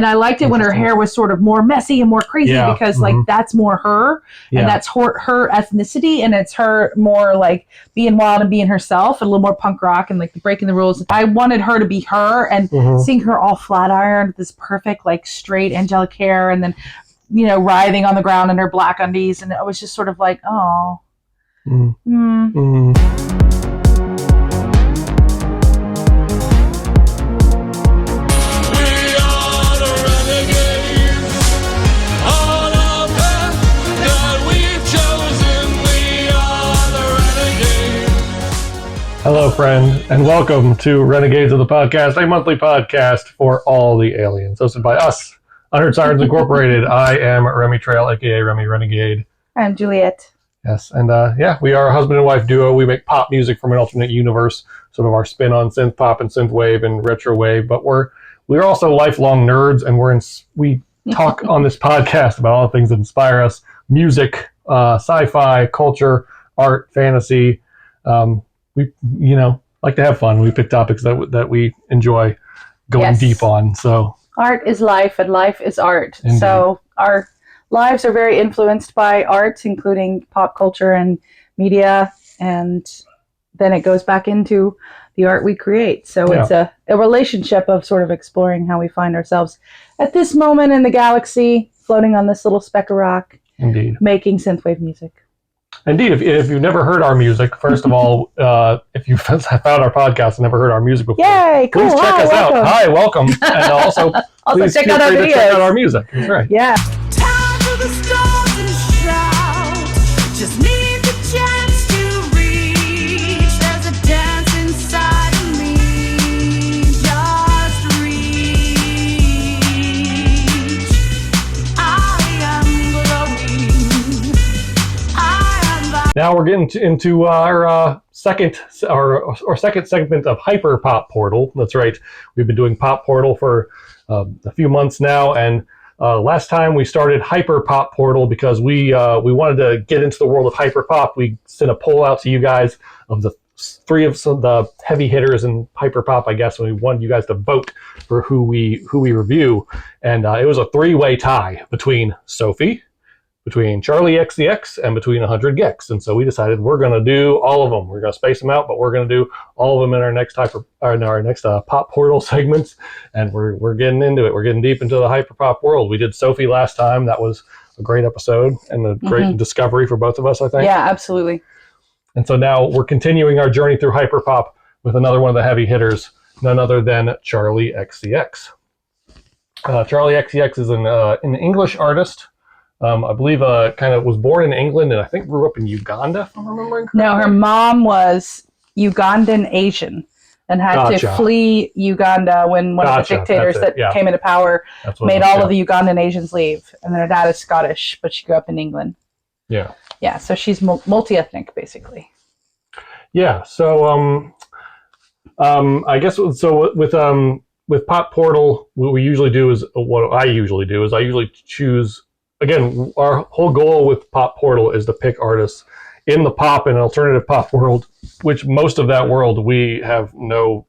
And I liked it when her hair was sort of more messy and more crazy because like that's more her and that's her ethnicity, and it's her more like being wild and being herself, and a little more punk rock and like breaking the rules. I wanted her to be her, and seeing her all flat ironed, this perfect like straight angelic hair, and then writhing on the ground in her black undies, and it was just sort of like, oh. Hello, friend, and welcome to Renegades of the Podcast, a monthly podcast for all the aliens, hosted by us, Unheard, Sirens Incorporated. I am Remy Trail, aka Remy Renegade. I'm Juliet. Yes, and we are a husband and wife duo. We make pop music from an alternate universe, sort of our spin on synth pop and synth wave and retro wave. But we're also lifelong nerds, and we talk on this podcast about all the things that inspire us: music, sci-fi, culture, art, fantasy. We like to have fun. We pick topics that we enjoy going deep on. So art is life, and life is art. Indeed. So our lives are very influenced by art, including pop culture and media, and then it goes back into the art we create. So it's a relationship of sort of exploring how we find ourselves at this moment in the galaxy, floating on this little speck of rock. Indeed. Making synthwave music. Indeed. If you've never heard our music, first of all, if you've found our podcast and never heard our music before, please check us out. Hi, welcome. And also please check feel out our free videos. to check out our music. That's right. Yeah. Time for the stars and shout. Just need the chance to reach. There's a dance inside of me. Just reach. I am glowing. Now we're getting into our second segment of Hyper Pop Portal. That's right. We've been doing Pop Portal for a few months now, and last time we started Hyper Pop Portal because we wanted to get into the world of hyper pop. We sent a poll out to you guys of the three of the heavy hitters in hyper pop, I guess, and we wanted you guys to vote for who we review, and it was a three-way tie between Sophie, between Charli XCX, and between 100 Gex. And so we decided we're going to do all of them. We're going to space them out, but we're going to do all of them in our next Pop Portal segments. And we're getting into it. We're getting deep into the hyper pop world. We did Sophie last time. That was a great episode and a great discovery for both of us, I think. Yeah, absolutely. And so now we're continuing our journey through hyper pop with another one of the heavy hitters, none other than Charli XCX. Charli XCX is an English artist. I believe kind of was born in England and I think grew up in Uganda, if I'm remembering correctly. No, her mom was Ugandan Asian and had to flee Uganda when one of the dictators that came into power made all of the Ugandan Asians leave. And then her dad is Scottish, but she grew up in England. Yeah. Yeah, so she's multi-ethnic, basically. Yeah, so I guess with Pop Portal, what I usually do is I usually choose. Again, our whole goal with Pop Portal is to pick artists in the pop and alternative pop world, which most of that world we have no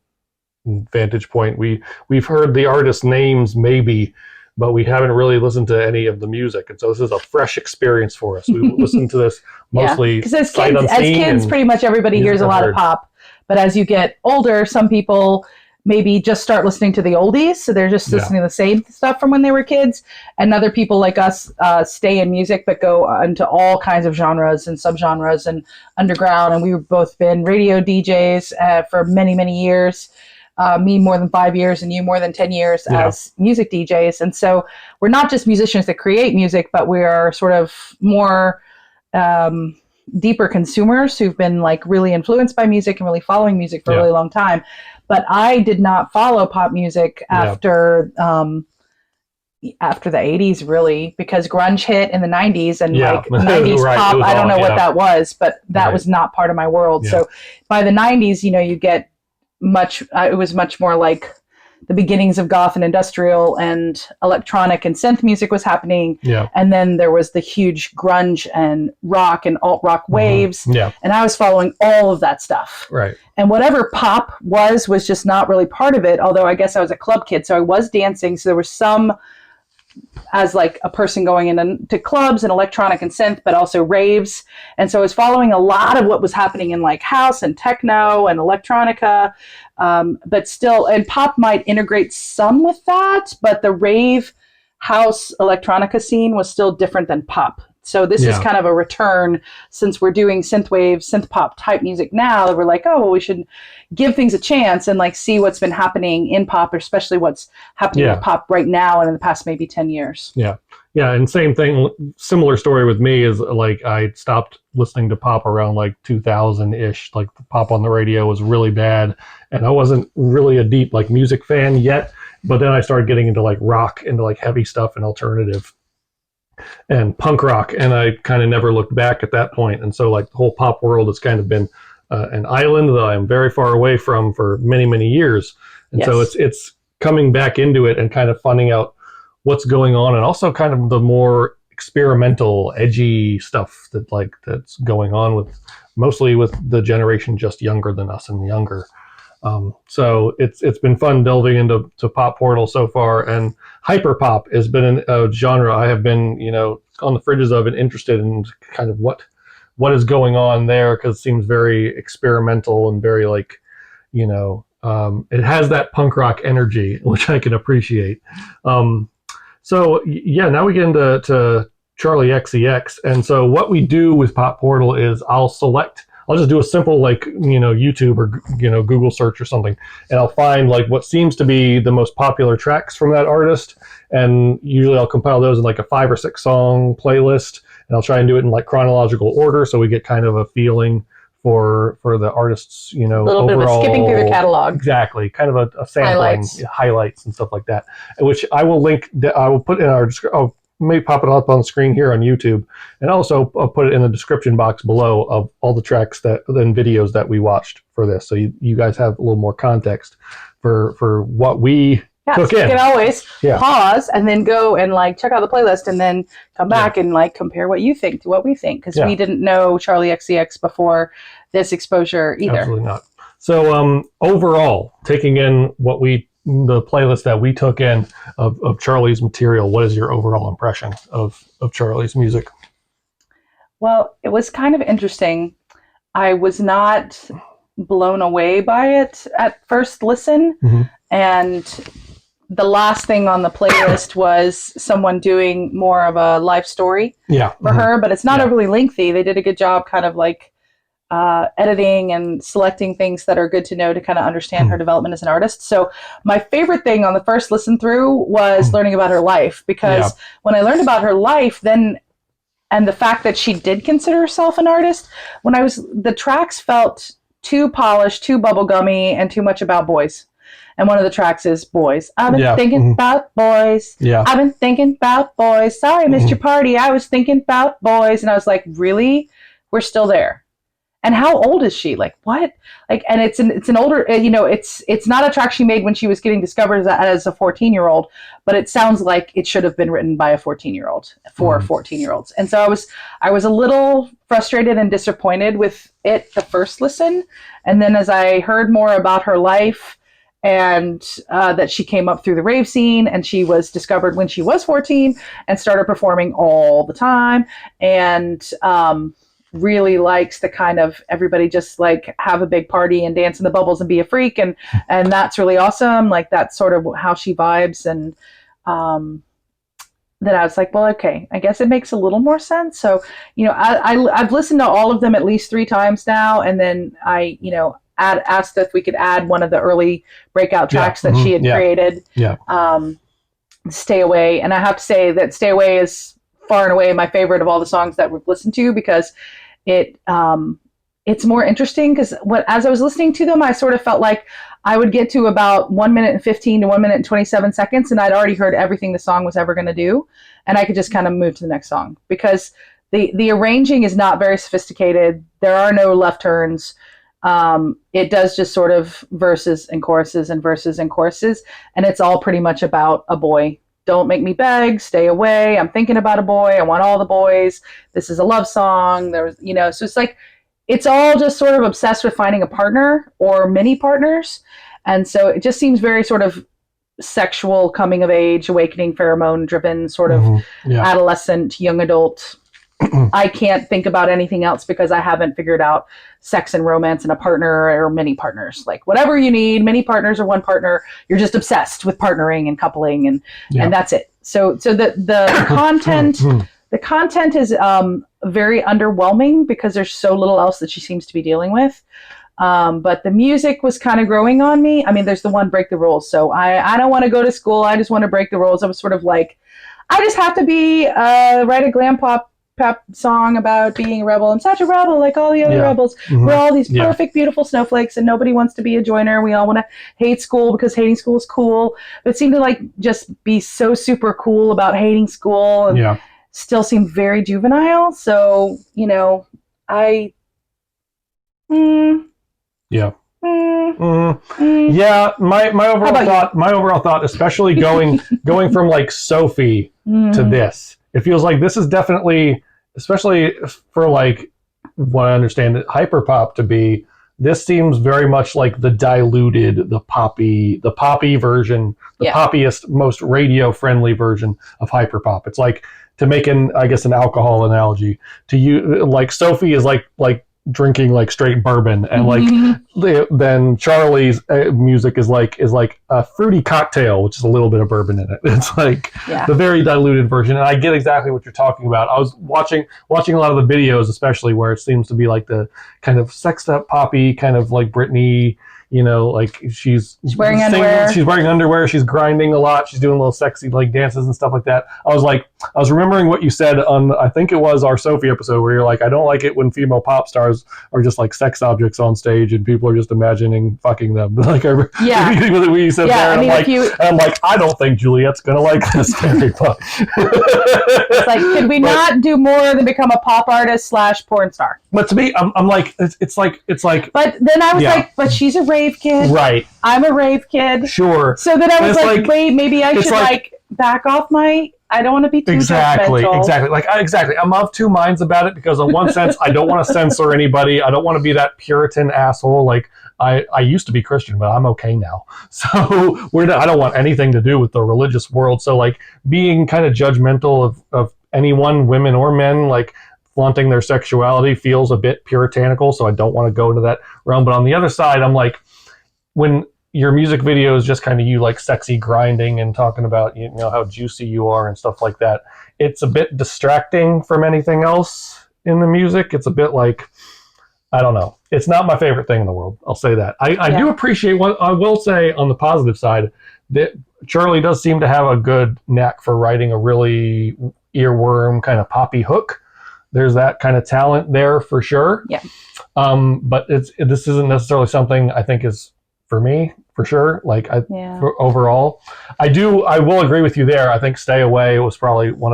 vantage point. We've heard the artists' names maybe, but we haven't really listened to any of the music, and so this is a fresh experience for us. We listen to this mostly because as kids, pretty much everybody hears a lot of pop, but as you get older, some people maybe just start listening to the oldies, so they're just listening to the same stuff from when they were kids, and other people like us stay in music but go into all kinds of genres and subgenres and underground, and we've both been radio DJs for many, many years, me more than 5 years and you more than 10 years as music DJs, and so we're not just musicians that create music, but we are sort of more deeper consumers who've been like really influenced by music and really following music for a really long time. But I did not follow pop music after the 80s, really, because grunge hit in the 90s and like 90s pop, I don't know what that was, but that was not part of my world. Yeah. So by the 90s, you get it was much more like the beginnings of goth and industrial and electronic and synth music was happening. Yeah. And then there was the huge grunge and rock and alt rock waves. Yeah. And I was following all of that stuff. Right. And whatever pop was just not really part of it. Although I guess I was a club kid, so I was dancing. So there was some, as like a person going into clubs and electronic and synth, but also raves. And so I was following a lot of what was happening in like house and techno and electronica. But still, and pop might integrate some with that, but the rave house electronica scene was still different than pop. So this is kind of a return, since we're doing synthwave, synth pop type music now, that we're like, oh, well, we should give things a chance and like see what's been happening in pop, especially what's happening with pop right now and in the past maybe 10 years. Yeah. Yeah. And same thing, similar story with me is like I stopped listening to pop around like 2000-ish. Like the pop on the radio was really bad. And I wasn't really a deep like music fan yet. But then I started getting into like rock, into like heavy stuff and alternative and punk rock, and I kind of never looked back at that point. And so like the whole pop world has kind of been an island that I'm very far away from for many, many years. And so it's coming back into it and kind of finding out what's going on, and also kind of the more experimental, edgy stuff that's going on with mostly with the generation just younger than us and younger. So it's been fun delving into Pop Portal so far, and hyperpop has been a genre I have been, on the fringes of and interested in kind of what is going on there, because it seems very experimental and very like, it has that punk rock energy, which I can appreciate. So now we get into Charli XCX, and so what we do with Pop Portal is I'll just do a simple YouTube or Google search or something, and I'll find like what seems to be the most popular tracks from that artist, and usually I'll compile those in like a 5 or 6 song playlist, and I'll try and do it in like chronological order so we get kind of a feeling for the artist's a little overall, bit of a skipping through the catalog. Exactly, kind of a sampling, highlights and stuff like that, which I will link. I will put in our description. May pop it up on the screen here on YouTube, and also I'll put it in the description box below of all the tracks and videos that we watched for this, so you guys have a little more context for what we took in. You can always pause and then go and like check out the playlist, and then come back and like compare what you think to what we think, because we didn't know Charli XCX before this exposure either. Absolutely not. So overall, taking in the playlist that we took in of Charli's material, what is your overall impression of Charli's music? Well, it was kind of interesting. I was not blown away by it at first listen. Mm-hmm. And the last thing on the playlist was someone doing more of a life story for her, but it's not overly lengthy. They did a good job kind of like editing and selecting things that are good to know to kind of understand her development as an artist. So my favorite thing on the first listen through was learning about her life, because when I learned about her life, and the fact that she did consider herself an artist, the tracks felt too polished, too bubblegummy, and too much about boys. And one of the tracks is Boys. I've been thinking about boys. Yeah. I've been thinking about boys. Sorry I missed your party. I was thinking about boys. And I was like, really? We're still there. And how old is she? Like, what? Like, and it's an older, it's not a track she made when she was getting discovered as a 14-year-old, but it sounds like it should have been written by a 14-year-old for 14-year-olds. And so I was a little frustrated and disappointed with it the first listen. And then as I heard more about her life, and that she came up through the rave scene, and she was discovered when she was 14 and started performing all the time, and really likes the kind of everybody just like have a big party and dance in the bubbles and be a freak, and that's really awesome. Like that's sort of how she vibes, and that I was like, well, okay, I guess it makes a little more sense. So I've listened to all of them at least 3 times now, and then I asked if we could add one of the early breakout tracks that she had created. Stay Away. And I have to say that Stay Away is far and away my favorite of all the songs that we've listened to, because it's more interesting, because as I was listening to them, I sort of felt like I would get to about 1 minute and 15 to 1 minute and 27 seconds, and I'd already heard everything the song was ever going to do, and I could just kind of move to the next song, because the arranging is not very sophisticated. There are no left turns. It does just sort of verses and choruses and verses and choruses, and it's all pretty much about a boy. Don't make me beg, stay away. I'm thinking about a boy. I want all the boys. This is a love song. There's, so it's like, it's all just sort of obsessed with finding a partner or many partners. And so it just seems very sort of sexual, coming of age, awakening, pheromone driven, sort of adolescent, young adult. I can't think about anything else because I haven't figured out sex and romance and a partner or many partners. Like whatever you need, many partners or one partner, you're just obsessed with partnering and coupling and that's it. So the content, the content is very underwhelming because there's so little else that she seems to be dealing with. But the music was kind of growing on me. I mean, there's the one Break the Rules. So I don't want to go to school. I just want to break the rules. I was sort of like, I just have to be write a glam pop song about being a rebel. I'm such a rebel like all the other rebels. We're all these perfect, beautiful snowflakes and nobody wants to be a joiner. We all want to hate school because hating school is cool. But it seemed to like just be so super cool about hating school and still seem very juvenile. So, I... Yeah, my overall thought, especially going from like Sophie to this, it feels like this is definitely, especially for like what I understand it, hyperpop to be. This seems very much like the diluted, the poppy version, the poppiest, most radio friendly version of hyperpop. It's like, to make an alcohol analogy, to you, like Sophie is like drinking like straight bourbon, and like then Charlie's music is like a fruity cocktail, which is a little bit of bourbon in it. It's like the very diluted version, and I get exactly what you're talking about. I was watching a lot of the videos, especially where it seems to be like the kind of sexed up poppy, kind of like Britney. Like she's wearing underwear. She's wearing underwear. She's grinding a lot. She's doing little sexy like dances and stuff like that. I was remembering what you said on, I think it was our Sophie episode, where you're like, I don't like it when female pop stars are just like sex objects on stage and people are just imagining fucking them. Like, we said there, and I'm like, I don't think Juliet's gonna like this very much. It's like, could we not do more than become a pop artist / porn star? But to me, I'm like, it's like. But then I was like, but she's a rave kid, right? I'm a rave kid, sure. So then I was like, wait, maybe I should like back off my. I don't want to be too judgmental. Exactly. I'm of two minds about it, because in one sense, I don't want to censor anybody. I don't want to be that Puritan asshole. Like I used to be Christian, but I'm okay now. So I don't want anything to do with the religious world. So like being kind of judgmental of anyone, women or men, like flaunting their sexuality feels a bit puritanical. So I don't want to go into that realm. But on the other side, I'm like, when your music video is just kind of you like sexy grinding and talking about, how juicy you are and stuff like that, it's a bit distracting from anything else in the music. It's a bit like, I don't know. It's not my favorite thing in the world. I'll say that. I do appreciate what I will say on the positive side, that Charli does seem to have a good knack for writing a really earworm kind of poppy hook. There's that kind of talent there for sure. Yeah. But this isn't necessarily something I think is for me, for sure. Like overall, I will agree with you there. I think "Stay Away" was probably one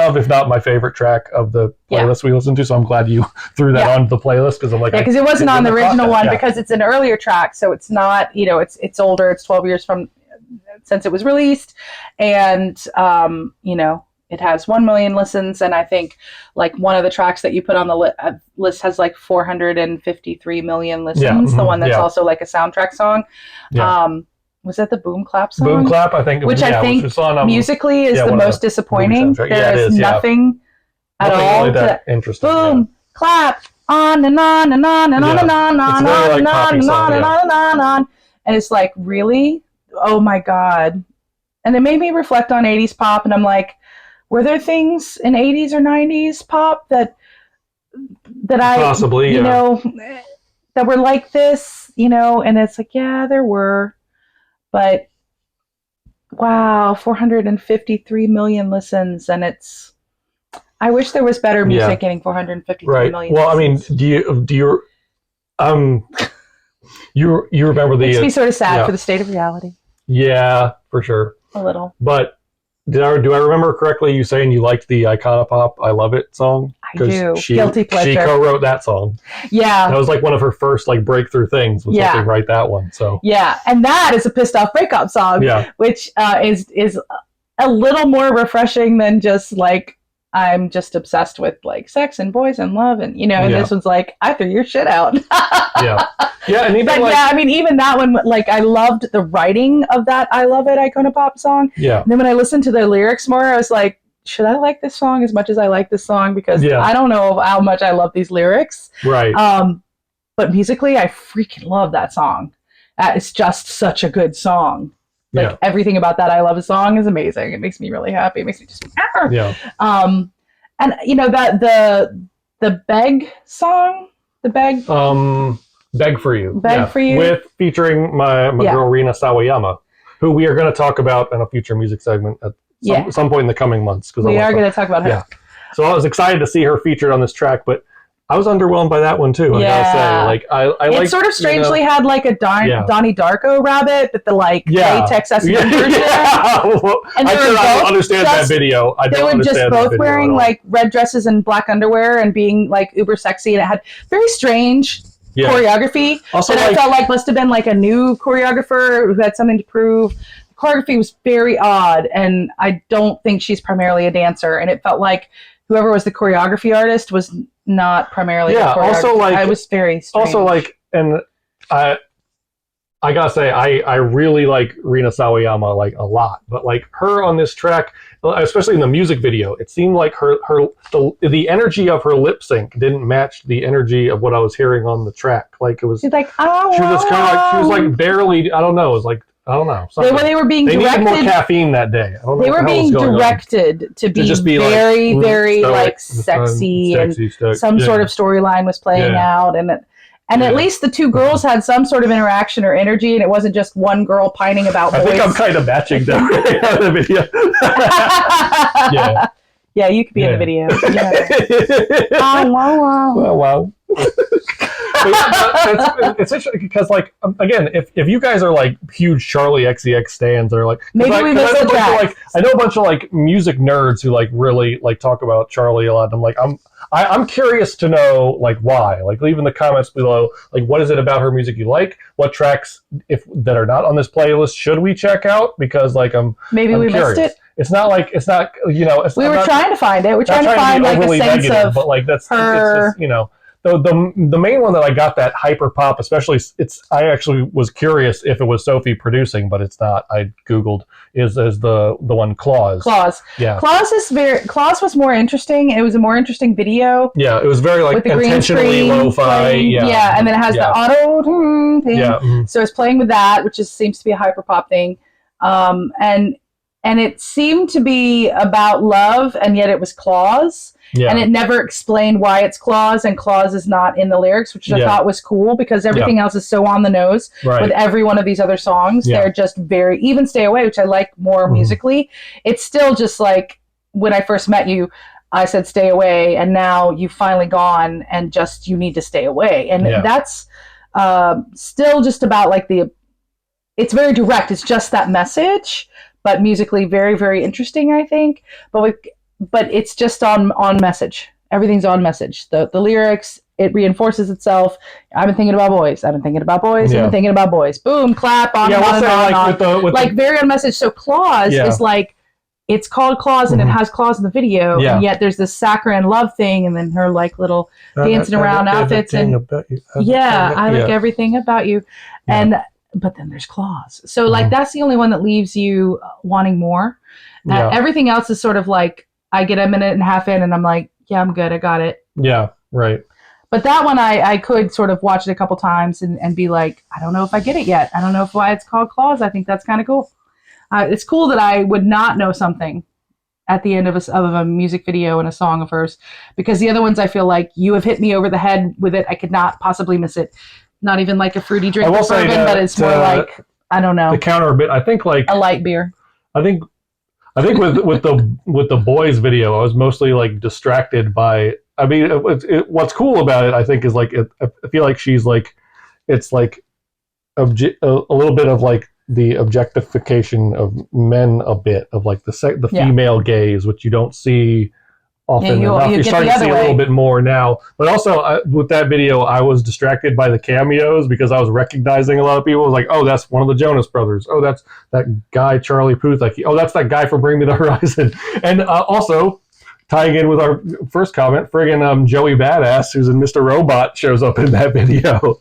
of, if not my favorite track of the playlist we listened to. So I'm glad you threw that onto the playlist, because I'm like, because it wasn't on the original one, because it's an earlier track, so it's not, it's older. It's 12 years since it was released, and it has 1 million listens, and I think like one of the tracks that you put on the list has like 453 million listens. The one that's also like a soundtrack song. Was that the Boom Clap song? Boom Clap, I think. Which I think musically is the most disappointing. There is nothing at all. Really that interesting. Boom, clap, on and on and on and on and on and on and on and on and on and on and on and on. And it's like, really? Oh my God. And it made me reflect on 80s pop, and I'm like, were there things in 80s or 90s pop that I possibly, that were like this, and it's like, yeah, there were, but wow, 453 million listens, and I wish there was better music getting 453 million. Well, listens. I mean, do you you remember the? Makes me sort of sad for the state of reality. Yeah, for sure. A little, but do I remember correctly? You saying you liked the Iconopop "I Love It" song? I do. Guilty pleasure. She co-wrote that song. Yeah, that was like one of her first like breakthrough things. Was helping write that one. So yeah, and that is a pissed off breakup song. Yeah. Which is a little more refreshing than just like I'm just obsessed with like sex and boys and love and and this one's like I threw your shit out. Yeah, and even I mean even that one, like I loved the writing of that "I Love It" Iconopop song. Yeah. And then when I listened to the lyrics more, I was like, should I like this song as much as I like this song? Because I don't know how much I love these lyrics. Right. But musically, I freaking love that song. It's just such a good song. Like everything about that "I Love It" song is amazing. It makes me really happy. It makes me just and that the Beg song, the Beg. Beg for You. Beg for You. With featuring my girl Rina Sawayama, who we are going to talk about in a future music segment at some point in the coming months. We are going to talk about her. Yeah. So I was excited to see her featured on this track, but I was underwhelmed by that one too. I gotta say, like I it sort of strangely had like a Donnie Darko rabbit, but the like latex version. Well, and I don't understand that video. They were just both wearing like red dresses and black underwear and being like uber sexy, and it had very strange choreography. Also, I felt like must have been like a new choreographer who had something to prove. The choreography was very odd, and I don't think she's primarily a dancer, and it felt like whoever was the choreography artist was not primarily a choreographer. Also like I was very strange. Also like, and I gotta say I really like Rina Sawayama like a lot, but like her on this track, especially in the music video, it seemed like the energy of her lip sync didn't match the energy of what I was hearing on the track. Like it was, she's like, she was like barely, I don't know, it was like, I don't know. They were being directed. They needed more caffeine that day. I don't know they were being directed to be very, very like sexy and some sort of storyline was playing out, and at least the two girls had some sort of interaction or energy, and it wasn't just one girl pining about boys. I think I'm kind of matching them in the video. Yeah, you could be in the video. Yeah. Wow. It's interesting because, like, again, if you guys are like huge Charli XCX stans, or like maybe we missed the track. I know a bunch of like music nerds who like really like talk about Charli a lot. And I'm like, I'm curious to know like why. Like, leave in the comments below. Like, what is it about her music you like? What tracks that are not on this playlist should we check out? Because like I'm curious. Missed it. It's not we were trying to find it. We're trying to find like a sense of, but like that's her. It's just, the main one that I got that hyper pop, especially I actually was curious if it was Sophie producing, but it's not. I googled is the one Claws. Yeah. Claws was more interesting. It was a more interesting video. Yeah, it was very like intentionally lo-fi. Yeah, and then it has the auto thing. Yeah. Mm-hmm. So it's playing with that, which seems to be a hyper pop thing. And it seemed to be about love, and yet it was Claws. Yeah. And it never explained why it's Claws, and Claws is not in the lyrics, which I thought was cool because everything else is so on the nose with every one of these other songs. Yeah. They're just very, even Stay Away, which I like more musically. It's still just like when I first met you, I said stay away, and now you've finally gone and just you need to stay away. And that's still just about like it's very direct. It's just that message, but musically very, very interesting, I think. But it's just on message. Everything's on message. The lyrics, it reinforces itself. I've been thinking about boys. I've been thinking about boys. I've been thinking about boys. Boom, clap, on and on. Like very on message. So Claws is like, it's called Claws and it has claws in the video. Yeah. And yet there's this saccharine love thing, and then her like little dancing around outfits. And I like everything about you. Yeah. But then there's Claws. So like that's the only one that leaves you wanting more. Everything else is sort of like, I get a minute and a half in and I'm like, yeah, I'm good. I got it. Yeah, right. But that one I could sort of watch it a couple times and be like, I don't know if I get it yet. I don't know why it's called Claws. I think that's kind of cool. It's cool that I would not know something at the end of a music video and a song of hers, because the other ones I feel like you have hit me over the head with it. I could not possibly miss it. Not even like a fruity drink or bourbon, but it's more like, I don't know. To counter a bit, I think like a light beer. I think with the boys video, I was mostly like distracted by. I mean, what's cool about it, I think, is like I feel like she's like, it's like a little bit of like the objectification of men a bit, of like the female gaze, which you don't see often enough. You're starting to see a little bit more now. But also with that video, I was distracted by the cameos because I was recognizing a lot of people. I was like, oh, that's one of the Jonas Brothers. Oh, that's that guy, Charlie Puth. Like, oh, that's that guy from Bring Me the Horizon. And also, tying in with our first comment, friggin' Joey Badass, who's in Mr. Robot, shows up in that video.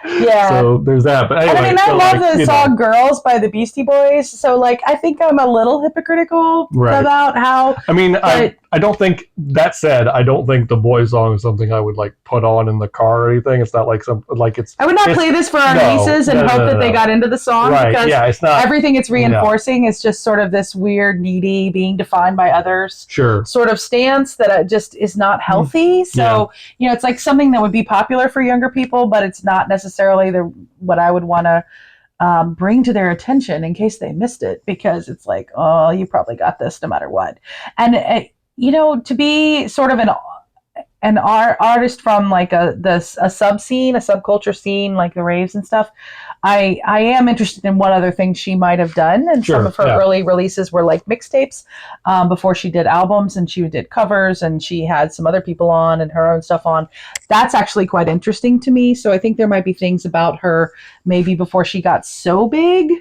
Yeah. So there's that. But anyway, I mean, I love the song "Girls" by the Beastie Boys. So, like, I think I'm a little hypocritical about how. I mean, I don't think, that said, I don't think the boy song is something I would like put on in the car or anything. It's not like I would not play this for our nieces and hope that they got into the song, because it's not everything it's reinforcing is just sort of this weird, needy, being defined by others sort of stance that just is not healthy. So it's like something that would be popular for younger people, but it's not necessarily what I would want to bring to their attention in case they missed it, because it's like, oh, you probably got this no matter what. And to be sort of an artist from like a sub scene, a subculture scene, like the raves and stuff, I am interested in what other things she might have done. And some of her early releases were like mixtapes before she did albums, and she did covers, and she had some other people on and her own stuff on. That's actually quite interesting to me. So I think there might be things about her maybe before she got so big.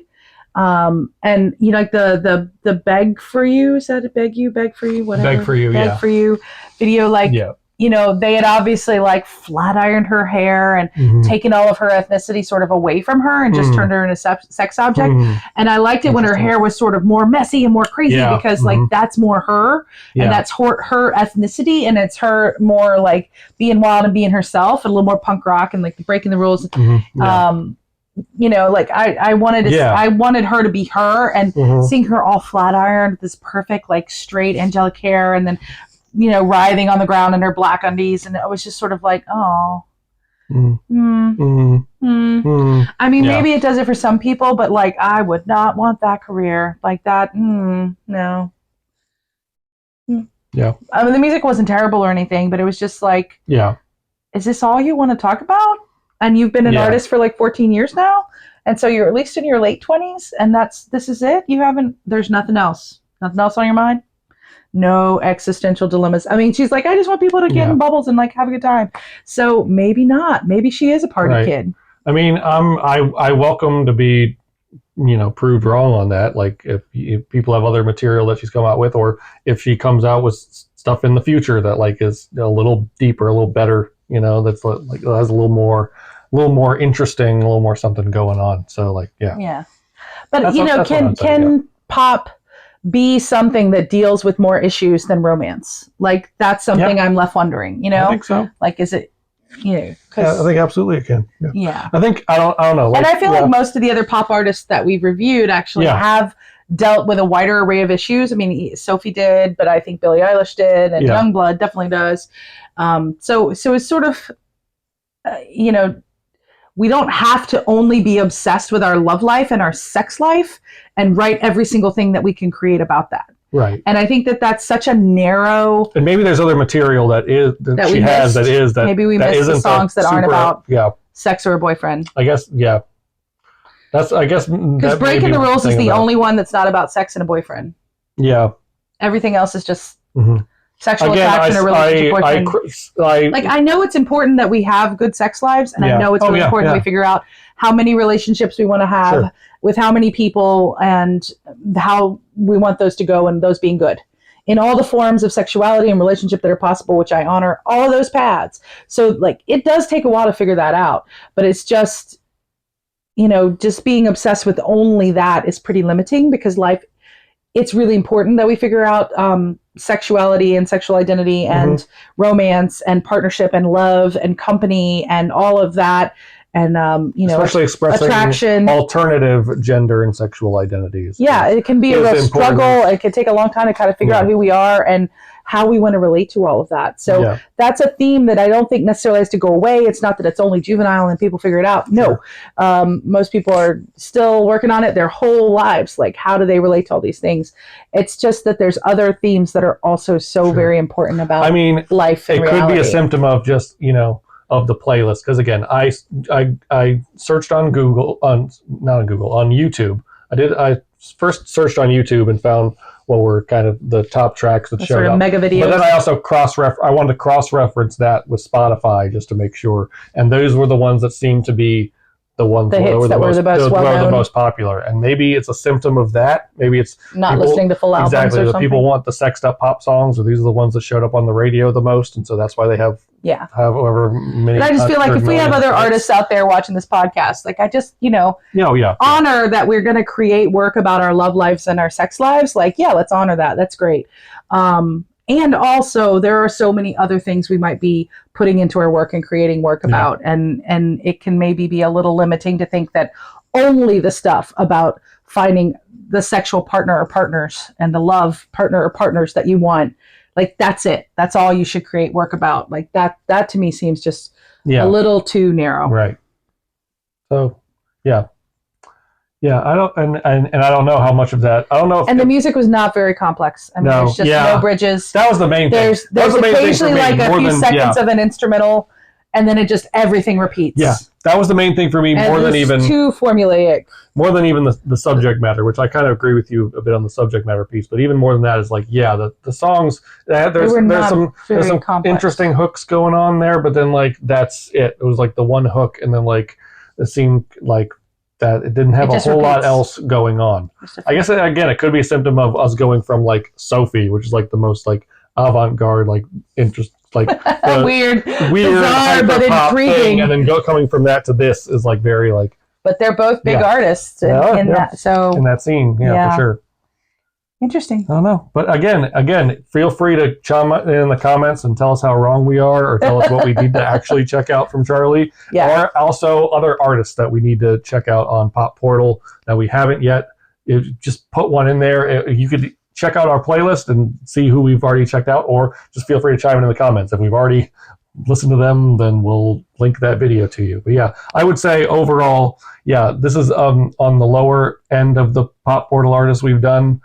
And like the Beg For You, is that a Beg For You, whatever? Beg For You video, like, they had obviously like flat ironed her hair and taken all of her ethnicity sort of away from her and just turned her into a sex object. And I liked it when her hair was sort of more messy and more crazy, because like that's more her, and that's her ethnicity, and it's her more like being wild and being herself, and a little more punk rock and like breaking the rules. Like I wanted her to be her, and seeing her all flat ironed, this perfect like straight angelic hair, and then writhing on the ground in her black undies, and it was just sort of like, oh. I mean, maybe it does it for some people, but like I would not want that career like that. No. Yeah. I mean, the music wasn't terrible or anything, but it was just like, is this all you want to talk about? And you've been an artist for like 14 years now. And so you're at least in your late 20s, and this is it. There's nothing else on your mind. No existential dilemmas. I mean, she's like, I just want people to get in bubbles and like have a good time. So maybe not. Maybe she is a party kid. I mean, I welcome to be, proved wrong on that. Like if people have other material that she's come out with, or if she comes out with stuff in the future that like is a little deeper, a little better, that's like has a little more interesting, a little more something going on. So like, yeah. But can pop be something that deals with more issues than romance? Like that's something I'm left wondering, I think so. Like, is it, I think absolutely it can. Yeah. I think, I don't know. Like, and I feel like most of the other pop artists that we've reviewed actually have dealt with a wider array of issues. I mean, Sophie did, but I think Billie Eilish did, and Youngblood definitely does. So it's sort of, we don't have to only be obsessed with our love life and our sex life and write every single thing that we can create about that. Right. And I think that that's such a narrow. And maybe there's other material that she has that maybe we missed the songs that aren't about sex or a boyfriend. I guess, because Breaking the Rules is the only one that's not about sex and a boyfriend. Yeah. Everything else is just sexual attraction or relationship boyfriend. I know it's important that we have good sex lives, and I know it's really important that we figure out how many relationships we want to have with how many people, and how we want those to go, and those being good in all the forms of sexuality and relationship that are possible, which I honor all of those paths. So like, it does take a while to figure that out, but it's just, just being obsessed with only that is pretty limiting, because life, it's really important that we figure out sexuality and sexual identity and romance and partnership and love and company and all of that. And, especially expressing attraction, alternative gender and sexual identities. Yeah, it can be a real struggle. It can take a long time to kind of figure out who we are and how we want to relate to all of that. So that's a theme that I don't think necessarily has to go away. It's not that it's only juvenile and people figure it out. No, most people are still working on it their whole lives. Like, how do they relate to all these things? It's just that there's other themes that are also so very important about life and it reality. could be a symptom of just, of the playlist, because again, I searched on Google, not on Google, on YouTube. I first searched on YouTube and found what were kind of the top tracks that showed up. Mega videos. But then I also I wanted to cross-reference that with Spotify just to make sure. And those were the ones that seemed to be the ones that were the most popular. And maybe it's a symptom of that. Maybe it's not listening to full albums or something. Exactly. People want the sexed up pop songs, or these are the ones that showed up on the radio the most, and so that's why they have however many. But I just feel like if we have other artists out there watching this podcast, like I just, honor that we're going to create work about our love lives and our sex lives. Like, let's honor that. That's great. And also, there are so many other things we might be putting into our work and creating work about, and it can maybe be a little limiting to think that only the stuff about finding the sexual partner or partners and the love partner or partners that you want, like that's it. That's all you should create work about. Like that to me seems just a little too narrow. Right. So, I don't, and I don't know how much of that. I don't know. And the music was not very complex. I mean, there's just no bridges. That was the main thing. There's occasionally like a few seconds of an instrumental, and then everything repeats. Yeah, that was the main thing for me. And more than even too formulaic. More than even the subject matter, which I kind of agree with you a bit on the subject matter piece. But even more than that is like, the songs. There's some interesting hooks going on there, but then like that's it. It was like the one hook, and then like it seemed like. That it didn't have a whole lot else going on. I guess again, it could be a symptom of us going from like Sophie, which is like the most like avant-garde, like interest, like weird, bizarre, but intriguing, and then coming from that to this is like very like. But they're both big artists in that. So in that scene, for sure. Interesting. I don't know, but again, feel free to chime in the comments and tell us how wrong we are, or tell us what we need to actually check out from Charli, or also other artists that we need to check out on Pop Portal that we haven't yet. Just put one in there. You could check out our playlist and see who we've already checked out, or just feel free to chime in the comments. If we've already listened to them, then we'll link that video to you. But I would say overall, this is on the lower end of the Pop Portal artists we've done.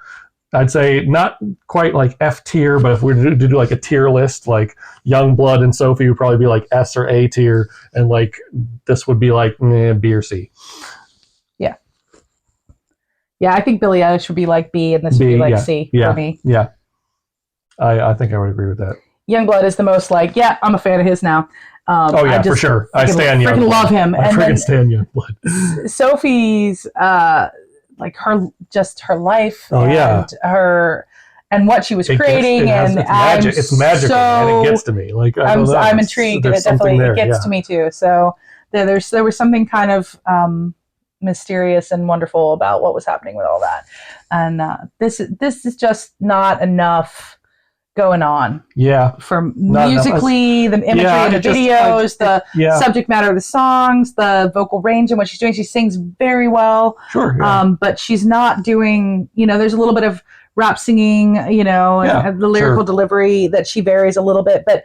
I'd say not quite like F tier, but if we were to do like a tier list, like Youngblood and Sophie would probably be like S or A tier, and like this would be like B or C. Yeah, I think Billie Eilish would be like B, and this would be like C for me. Yeah, I think I would agree with that. Youngblood is the most like, I'm a fan of his now. For sure. I stand Youngblood. Freaking love him. I freaking stand Youngblood. Sophie's like her life and what she was creating, it's magical, and it gets to me. Like I'm intrigued, and it definitely gets to me too. So there was something kind of mysterious and wonderful about what was happening with all that, and this is just not enough going on. For musically, the imagery of the videos, the subject matter of the songs, the vocal range and what she's doing. She sings very well. Sure. But she's not doing, there's a little bit of rap singing, and the lyrical delivery that she varies a little bit. But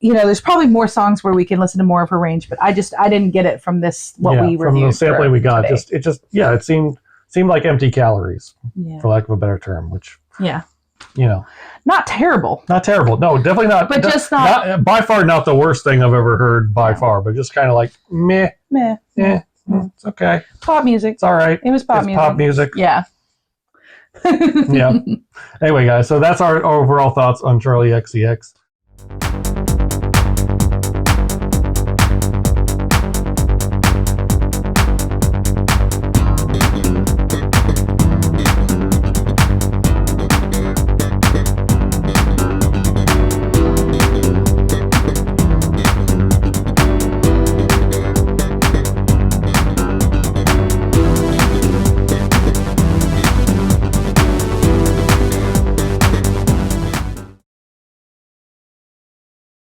there's probably more songs where we can listen to more of her range, but I didn't get it from this, we reviewed. From the sampling we got, today. It seemed like empty calories, for lack of a better term, which not terrible. No, definitely not. But just not by far not the worst thing I've ever heard by far, but just kind of like meh. It's okay. Pop music. It's all right. It was pop music. Yeah. Anyway, guys, so that's our overall thoughts on Charli XCX.